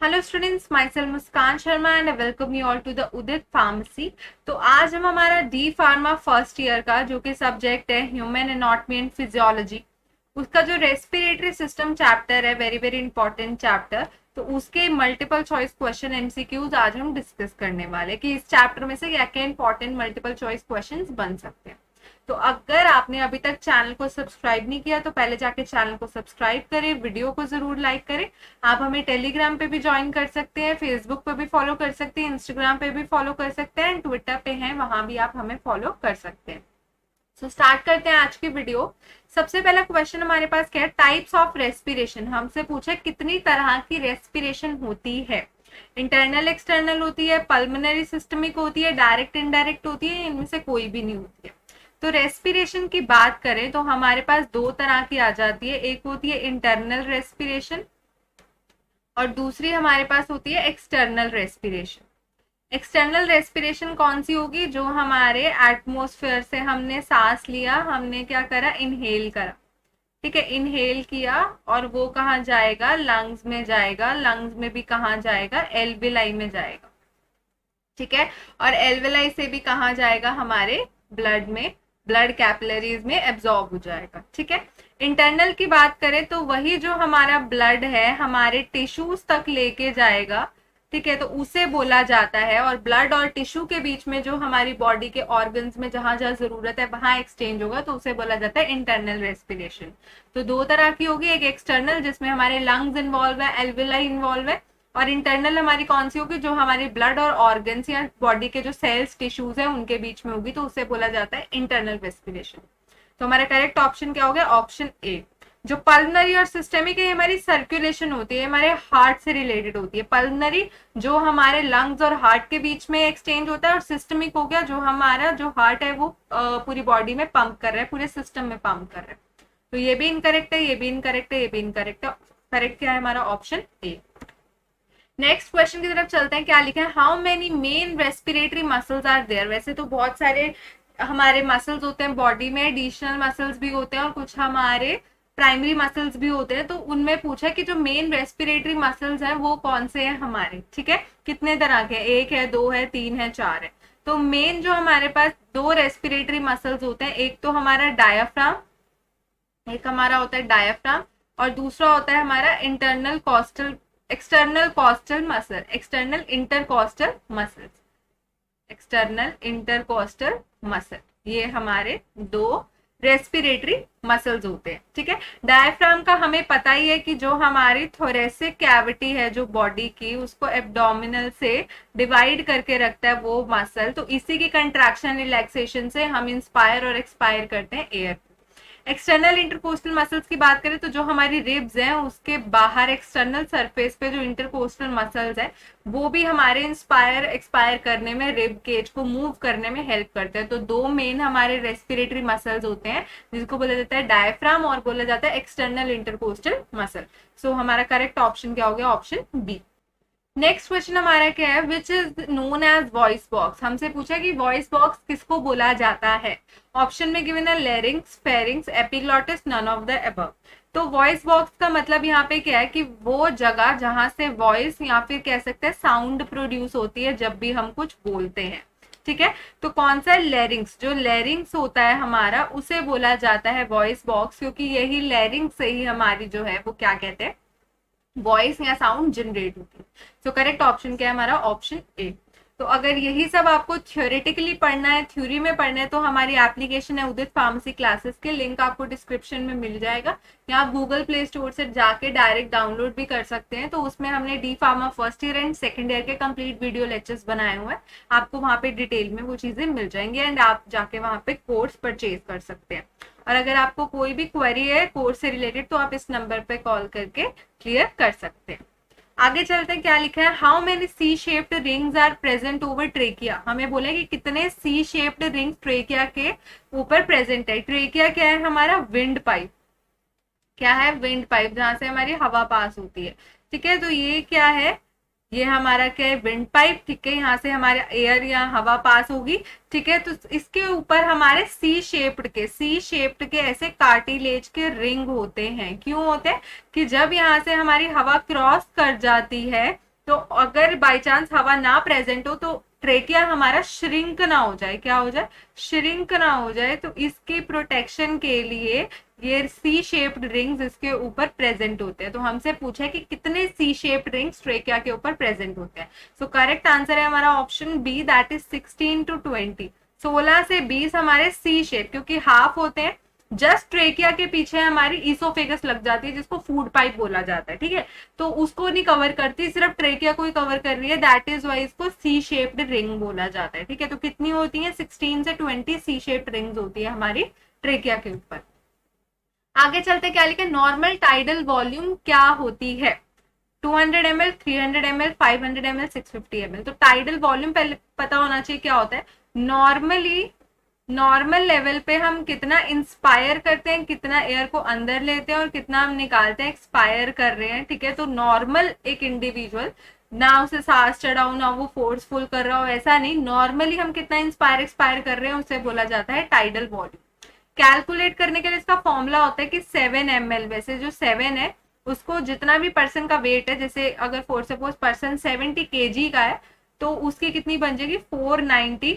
Hello students, myself Muskan Sharma and welcome you all to the Udit pharmacy. तो आज हम हमारा डी फार्मा फर्स्ट ईयर का जो कि सब्जेक्ट है ह्यूमन एनाटॉमी एंड फिजियोलॉजी, उसका जो रेस्पिरेटरी सिस्टम चैप्टर है, वेरी वेरी इंपॉर्टेंट चैप्टर, तो उसके मल्टीपल चॉइस क्वेश्चन एमसीक्यूज आज हम डिस्कस करने वाले कि इस चैप्टर में से क्या क्या इंपॉर्टेंट मल्टीपल चॉइस क्वेश्चंस बन सकते हैं। तो अगर आपने अभी तक चैनल को सब्सक्राइब नहीं किया तो पहले जाके चैनल को सब्सक्राइब करें, वीडियो को जरूर लाइक करें। आप हमें टेलीग्राम पे भी ज्वाइन कर सकते हैं, फेसबुक पे भी फॉलो कर सकते हैं, इंस्टाग्राम पे भी फॉलो कर सकते हैं, ट्विटर पे हैं, वहां भी आप हमें फॉलो कर सकते हैं। सो स्टार्ट करते हैं आज की वीडियो। सबसे पहला क्वेश्चन हमारे पास क्या है, टाइप्स ऑफ रेस्पिरेशन। हमसे पूछे कितनी तरह की रेस्पिरेशन होती है। इंटरनल एक्सटर्नल होती है, पल्मोनरी सिस्टमिक होती है, डायरेक्ट इनडायरेक्ट होती है, इनमें से कोई भी नहीं होती है। तो रेस्पिरेशन की बात करें तो हमारे पास दो तरह की आ जाती है, एक होती है इंटरनल रेस्पिरेशन और दूसरी हमारे पास होती है एक्सटर्नल रेस्पिरेशन। एक्सटर्नल रेस्पिरेशन कौन सी होगी, जो हमारे एटमॉस्फेयर से हमने सांस लिया, हमने क्या करा, इनहेल करा, ठीक है, इनहेल किया और वो कहाँ जाएगा, लंग्स में जाएगा, लंग्स में भी कहाँ जाएगा, एल्विलाई में जाएगा, ठीक है, और एल्विलाई से भी कहाँ जाएगा, हमारे ब्लड में, ब्लड कैपिलरीज में एब्जॉर्ब हो जाएगा, ठीक है। इंटरनल की बात करें तो वही जो हमारा ब्लड है हमारे टिश्यूज तक लेके जाएगा, ठीक है, तो उसे बोला जाता है, और ब्लड और टिश्यू के बीच में जो हमारी बॉडी के ऑर्गन्स में जहां जहां जरूरत है वहां एक्सचेंज होगा, तो उसे बोला जाता है इंटरनल रेस्पिरेशन। तो दो तरह की होगी, एक एक्सटर्नल जिसमें हमारे लंग्स इन्वॉल्व है, एल्विलाई इन्वॉल्व है, और इंटरनल हमारी कौन सी होगी, जो हमारे ब्लड और ऑर्गन्स या बॉडी के जो सेल्स टिश्यूज है उनके बीच में होगी, तो उसे बोला जाता है इंटरनल रेस्पिरेशन। तो हमारा करेक्ट ऑप्शन क्या हो गया, ऑप्शन ए। जो पल्मनरी और सिस्टेमिक है हमारी सर्कुलेशन होती है, हमारे हार्ट से रिलेटेड होती है। पल्मनरी जो हमारे लंग्स और हार्ट के बीच में एक्सचेंज होता है, और सिस्टमिक हो गया जो हमारा जो हार्ट है वो पूरी बॉडी में पंप कर रहा है, पूरे सिस्टम में पंप कर रहा है। तो ये भी इनकरेक्ट है, ये भी इनकरेक्ट है, ये भी इनकरेक्ट है। करेक्ट क्या है हमारा, ऑप्शन ए। नेक्स्ट क्वेश्चन की तरफ चलते हैं, क्या लिखा है, how many main respiratory muscles are there. वैसे तो बहुत सारे हमारे मसल्स होते हैं बॉडी में, एडिशनल मसल्स भी होते हैं और कुछ हमारे प्राइमरी मसल्स भी होते हैं, तो उनमें पूछा कि जो मेन रेस्पिरेटरी मसल्स हैं वो कौन से हैं हमारे, ठीक है, कितने तरह के, एक है, दो है, तीन है, चार है। तो मेन जो हमारे पास दो रेस्पिरेटरी मसल्स होते हैं, एक तो हमारा डायाफ्राम, एक हमारा होता है डायाफ्राम, और दूसरा होता है हमारा internal costal, external costal muscle, external intercostal muscle, external intercostal muscle, ये हमारे दो रेस्पिरेटरी मसल्स होते हैं, ठीक है। डायफ्राम का हमें पता ही है कि जो हमारी थोरेसिक कैविटी है जो बॉडी की, उसको एब्डोमिनल से डिवाइड करके रखता है वो मसल, तो इसी की कंट्रैक्शन रिलैक्सेशन से हम इंस्पायर और एक्सपायर करते हैं एयर। एक्सटर्नल इंटरकोस्टल मसल्स की बात करें तो जो हमारी रिब्स हैं उसके बाहर एक्सटर्नल सरफेस पे जो इंटरकोस्टल मसल्स है वो भी हमारे इंस्पायर एक्सपायर करने में, रिब केज को मूव करने में हेल्प करते हैं। तो दो मेन हमारे रेस्पिरेटरी मसल्स होते हैं जिसको बोला जाता है डायफ्राम और बोला जाता है एक्सटर्नल इंटरकोस्टल मसल। सो हमारा करेक्ट ऑप्शन क्या हो गया, ऑप्शन बी। नेक्स्ट क्वेश्चन हमारा क्या है, which is known as voice box. हमसे पूछा कि वॉइस बॉक्स किसको बोला जाता है। ऑप्शन में गिवन है larynx, pharynx, epiglottis, none of the above. तो वॉइस बॉक्स का मतलब यहाँ पे क्या है कि वो जगह जहां से वॉइस या फिर कह सकते हैं साउंड प्रोड्यूस होती है जब भी हम कुछ बोलते हैं, ठीक है। तो कौन सा लेरिंग्स, जो लेरिंग्स होता है हमारा उसे बोला जाता है वॉइस बॉक्स, क्योंकि यही लेरिंग्स से ही हमारी जो है वो क्या कहते हैं, वॉइस या साउंड जनरेट होती है। सो करेक्ट ऑप्शन क्या है हमारा, ऑप्शन ए। तो अगर यही सब आपको थ्योरेटिकली पढ़ना है, थ्योरी में पढ़ना है, तो हमारी एप्लीकेशन है उदित फार्मेसी क्लासेस के, लिंक आपको डिस्क्रिप्शन में मिल जाएगा, या आप गूगल प्ले स्टोर से जाके डायरेक्ट डाउनलोड भी कर सकते हैं। तो उसमें हमने D pharma first year and second year के कंप्लीट वीडियो लेक्चर्स बनाए हुए हैं, आपको वहां पे डिटेल में वो चीजें मिल जाएंगी एंड आप जाके वहां पे कोर्स परचेज कर सकते हैं। और अगर आपको कोई भी क्वेरी है कोर्स से रिलेटेड तो आप इस नंबर पे कॉल करके क्लियर कर सकते हैं। आगे चलते हैं, क्या लिखा है, how many C shaped rings are present over trachea. हमें बोले कि कितने सी शेप्ड रिंग्स ट्रेकिया के ऊपर प्रेजेंट है। ट्रेकिया क्या है हमारा, विंड पाइप, क्या है, विंड पाइप, जहां से हमारी हवा पास होती है, ठीक है। तो ये क्या है, ये हमारा क्या है, विंड पाइप, ठीक है, यहाँ से हमारे एयर या हवा पास होगी, ठीक है। तो इसके ऊपर हमारे सी शेप्ड के ऐसे कार्टिलेज के रिंग होते हैं। क्यों होते हैं कि जब यहाँ से हमारी हवा क्रॉस कर जाती है तो अगर बाय चांस हवा ना प्रेजेंट हो तो ट्रेकिया हमारा श्रिंक ना हो जाए, क्या हो जाए, श्रिंक ना हो जाए। तो इसकी प्रोटेक्शन के लिए ये सी शेप्ड रिंग्स इसके ऊपर प्रेजेंट होते हैं। तो हमसे पूछा है कि कितने सी शेप्ड रिंग्स ट्रेकिया के ऊपर प्रेजेंट होते हैं। सो करेक्ट आंसर है हमारा option B, that is 16 to 20। 16 से 20 हमारे सी शेप, क्योंकि हाफ होते हैं। जस्ट ट्रेकिया के पीछे हमारी ईसोफेगस लग जाती है, जिसको फूड पाइप बोला जाता है, ठीक है। तो उसको नहीं कवर करती, सिर्फ ट्रेकिया को ही कवर कर रही है, दैट इज वाई इसको सी शेप्ड रिंग बोला जाता है, ठीक है। तो कितनी होती है, 16 से 20 सी शेप्ड रिंग्स होती है हमारी ट्रेकिया के ऊपर। आगे चलते क्या लिखा, नॉर्मल टाइडल वॉल्यूम क्या होती है, 200 ml, 300 ml, 500 ml, 650 ml। तो टाइडल वॉल्यूम पहले पता होना चाहिए क्या होता है। नॉर्मली नॉर्मल लेवल पे हम कितना इंस्पायर करते हैं, कितना एयर को अंदर लेते हैं और कितना हम निकालते हैं, एक्सपायर कर रहे हैं, ठीक है। तो नॉर्मल एक इंडिविजुअल, ना उसे सांस चढ़ा हो, ना वो फोर्सफुल कर रहा हो, ऐसा नहीं, नॉर्मली हम कितना इंस्पायर एक्सपायर कर रहे हैं उसे बोला जाता है टाइडल वॉल्यूम। कैलकुलेट करने के लिए इसका फॉर्मूला होता है कि 7 ml, वैसे जो 7 है उसको जितना भी पर्सन का वेट है, जैसे अगर फॉर सपोज पर्सन 70 kg का है तो उसकी कितनी बन जाएगी, 490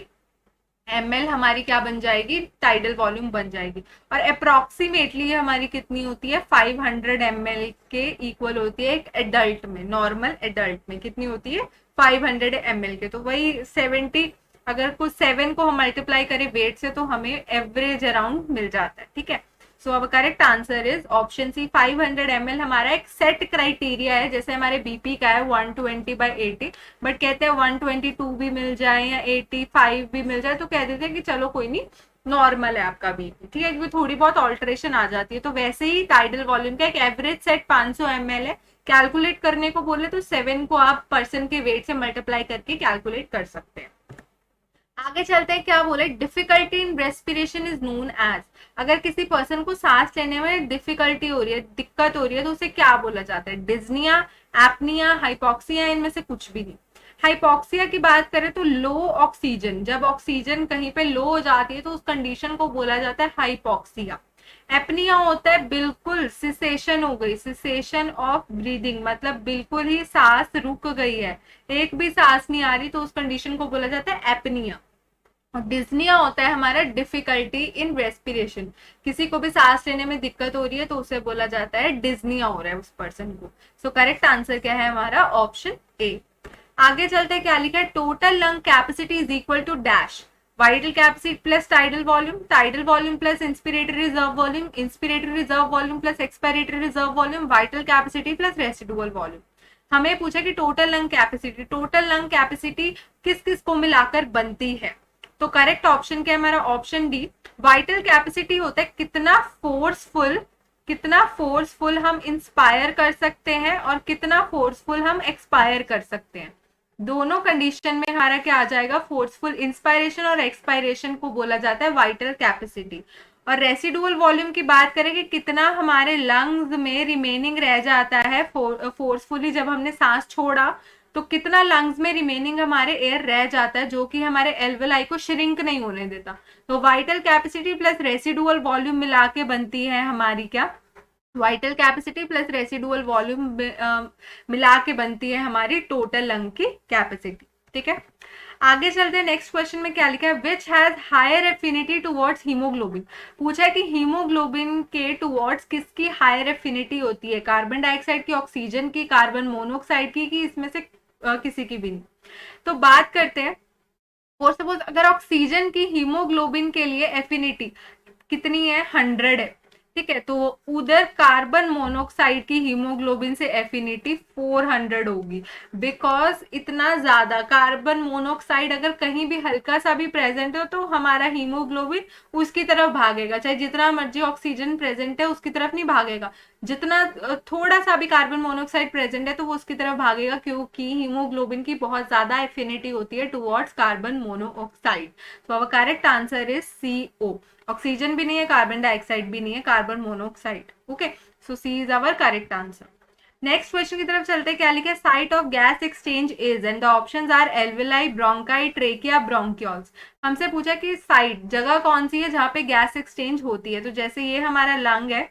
ml हमारी क्या बन जाएगी, टाइडल वॉल्यूम बन जाएगी। और अप्रोक्सीमेटली हमारी कितनी होती है, 500 ml के इक्वल होती है एक एडल्ट में, नॉर्मल एडल्ट में कितनी होती है, 500 ml के। तो वही 70, अगर कुछ 7 को हम मल्टीप्लाई करें वेट से तो हमें एवरेज अराउंड मिल जाता है, ठीक है। सो अब correct answer is option C, 500 ml हमारा एक सेट क्राइटेरिया है। जैसे हमारे बीपी का है 120/80, बट कहते हैं 122 भी मिल जाए या 85 भी मिल जाए तो कह देते हैं कि चलो कोई नहीं, नॉर्मल है आपका बीपी, ठीक है, क्योंकि थोड़ी बहुत ऑल्टरेशन आ जाती है। तो वैसे ही टाइडल वॉल्यूम का एक एवरेज सेट 500 ml है। कैलकुलेट करने को बोले तो 7 को आप पर्सन के वेट से मल्टीप्लाई करके कैलकुलेट कर सकते हैं। आगे चलते हैं, क्या बोले, difficulty in respiration is known as, अगर किसी पर्सन को सांस लेने में डिफिकल्टी हो रही है, दिक्कत हो रही है, तो उसे क्या बोला जाता है, डिज्निया, एपनिया, हाइपोक्सिया, इनमें से कुछ भी नहीं। हाइपोक्सिया की बात करें तो लो ऑक्सीजन, जब ऑक्सीजन कहीं पे लो हो जाती है तो उस कंडीशन को बोला जाता है हाइपोक्सिया। एपनिया होता है बिल्कुल सिसेशन हो गई, सिसेशन ऑफ ब्रीदिंग, मतलब बिल्कुल ही सांस रुक गई है, एक भी सांस नहीं आ रही, तो उस कंडीशन को बोला जाता है एपनिया। और डिस्निया होता है हमारा डिफिकल्टी इन रेस्पिरेशन, किसी को भी सांस लेने में दिक्कत हो रही है तो उसे बोला जाता है डिस्निया हो रहा है उस पर्सन को। सो करेक्ट आंसर क्या है हमारा, ऑप्शन ए। आगे चलते क्या लिखा है, total lung capacity is equal to dash, vital capacity plus tidal volume plus inspiratory reserve volume, inspiratory reserve volume plus expiratory reserve volume, vital capacity plus residual volume. हमें पूछा कि टोटल लंग कैपेसिटी किस किस को मिलाकर बनती है। तो करेक्ट ऑप्शन क्या है हमारा, ऑप्शन डी। वाइटल कैपेसिटी होता है कितना फोर्सफुल हम इंस्पायर कर सकते हैं और कितना फोर्सफुल हम एक्सपायर कर सकते हैं। दोनों कंडीशन में हमारा क्या आ जाएगा, फोर्सफुल इंस्पायरेशन और एक्सपायरेशन को बोला जाता है वाइटल कैपेसिटी। और रेसिडुअल वॉल्यूम की बात करें कि कितना हमारे लंग्स में रिमेनिंग रह जाता है फोर्सफुली, जब हमने सांस छोड़ा तो कितना लंग्स में रिमेनिंग हमारे एयर रह जाता है, जो कि हमारे एल्वेलाई को श्रिंक नहीं होने देता। तो vital capacity plus residual volume मिला के बनती है हमारी क्या, vital capacity plus residual volume मिला के बनती है हमारी टोटल लंग की कैपेसिटी, ठीक है। आगे चलते हैं, नेक्स्ट क्वेश्चन में क्या लिखा है, which has higher affinity towards haemoglobin. पूछा है कि हीमोग्लोबिन के टुवर्ड्स किसकी हायर एफिनिटी होती है, कार्बन डाइऑक्साइड की, ऑक्सीजन की, कार्बन मोनोऑक्साइड की, कि इसमें से किसी की भी नहीं। तो बात करते हैं, फॉर सपोज अगर ऑक्सीजन की हीमोग्लोबिन के लिए एफिनिटी कितनी है, 100 है, ठीक है। तो उधर कार्बन मोनोऑक्साइड की हीमोग्लोबिन से एफिनिटी 400 होगी, बिकॉज इतना ज्यादा कार्बन मोनोऑक्साइड अगर कहीं भी हल्का सा भी प्रेजेंट हो तो हमारा हीमोग्लोबिन उसकी तरफ भागेगा, चाहे जितना मर्जी ऑक्सीजन प्रेजेंट है उसकी तरफ नहीं भागेगा, जितना थोड़ा सा भी कार्बन मोनोऑक्साइड प्रेजेंट है तो वो उसकी तरफ भागेगा, क्योंकि हीमोग्लोबिन की बहुत ज्यादा एफिनिटी होती है टुवर्ड्स कार्बन मोनोऑक्साइड। तो अब correct answer is CO, oxygen भी नहीं है, कार्बन डाइऑक्साइड भी नहीं है, carbon monoxide. Okay, so C is our correct answer. Next question की तरफ चलते हैं, क्या लिखा है, site of gas exchange is, and the options are alveoli, bronchi, trachea, bronchioles. हमसे पूछा कि साइट, जगह कौन सी है जहां पे गैस एक्सचेंज होती है। तो जैसे ये हमारा लंग है,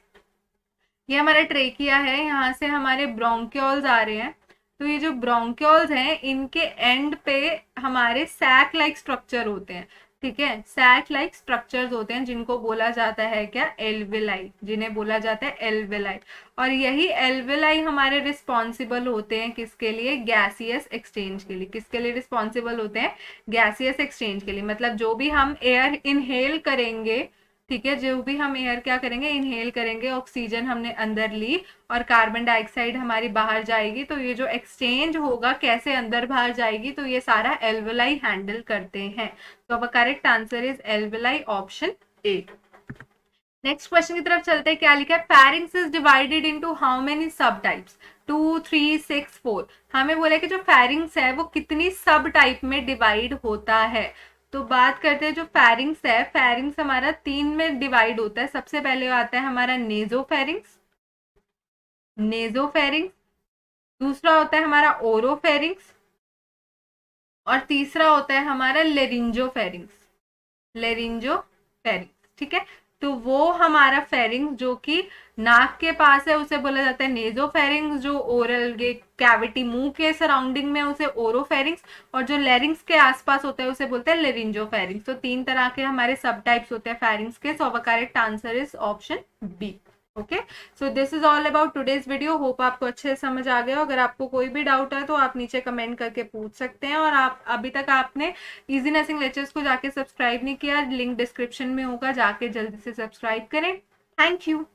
ये हमारा ट्रेकिया है, यहाँ से हमारे ब्रोंक्यूल्स आ रहे हैं, तो ये जो ब्रोंक्योल्स हैं इनके एंड पे हमारे सैक लाइक स्ट्रक्चर होते हैं, ठीक है, सैक लाइक स्ट्रक्चर्स होते हैं जिनको बोला जाता है क्या, एल्वेलाई, जिन्हें बोला जाता है एल्वेलाई। और यही एल्वेलाई हमारे रिस्पॉन्सिबल होते हैं किसके लिए, गैसियस एक्सचेंज के लिए। किसके लिए रिस्पॉन्सिबल होते हैं, गैसियस एक्सचेंज के लिए। मतलब जो भी हम एयर इनहेल करेंगे, ठीक है, जो भी हम एयर क्या करेंगे, इनहेल करेंगे, ऑक्सीजन हमने अंदर ली और कार्बन डाइऑक्साइड हमारी बाहर जाएगी, तो ये जो एक्सचेंज होगा कैसे अंदर बाहर जाएगी, तो ये सारा एल्वेलाई हैंडल करते हैं। तो अब correct answer is alveoli, option A. Next question की तरफ चलते हैं, क्या लिखा है, pharynx is divided into how many सब टाइप्स, 2, 3, 6, 4। हमें बोला कि जो फेरिंग्स है वो कितनी सब टाइप में डिवाइड होता है। तो बात करते हैं जो फेरिंग्स है, फेरिंग्स हमारा 3 में डिवाइड होता है। सबसे पहले आता है हमारा नेजोफेरिंग्स, नेजोफेरिंग्स, दूसरा होता है हमारा ओरोफेरिंग्स, और तीसरा होता है हमारा लेरिंजोफेरिंग्स, लेरिंजोफेरिंग्स, ठीक है। तो वो हमारा फेरिंग्स जो कि नाक के पास है उसे बोला जाता है नेजोफेरिंग्स, जो ओरल के कैविटी मुंह के सराउंडिंग में उसे ओरोफेरिंग्स, और जो लेरिंग्स के आसपास होता है उसे बोलते हैं लेरिंजोफेरिंग्स। तो 3 तरह के हमारे सब टाइप्स होते हैं फेरिंग्स के। So correct answer is option B. Okay, so this is all about today's video. Hope आपको अच्छे से समझ आ गया हो। अगर आपको कोई भी डाउट है तो आप नीचे कमेंट करके पूछ सकते हैं। और आप अभी तक आपने इजी नर्सिंग लेक्चर्स को जाके सब्सक्राइब नहीं किया, लिंक डिस्क्रिप्शन में होगा, जाके जल्दी से सब्सक्राइब करें। Thank you.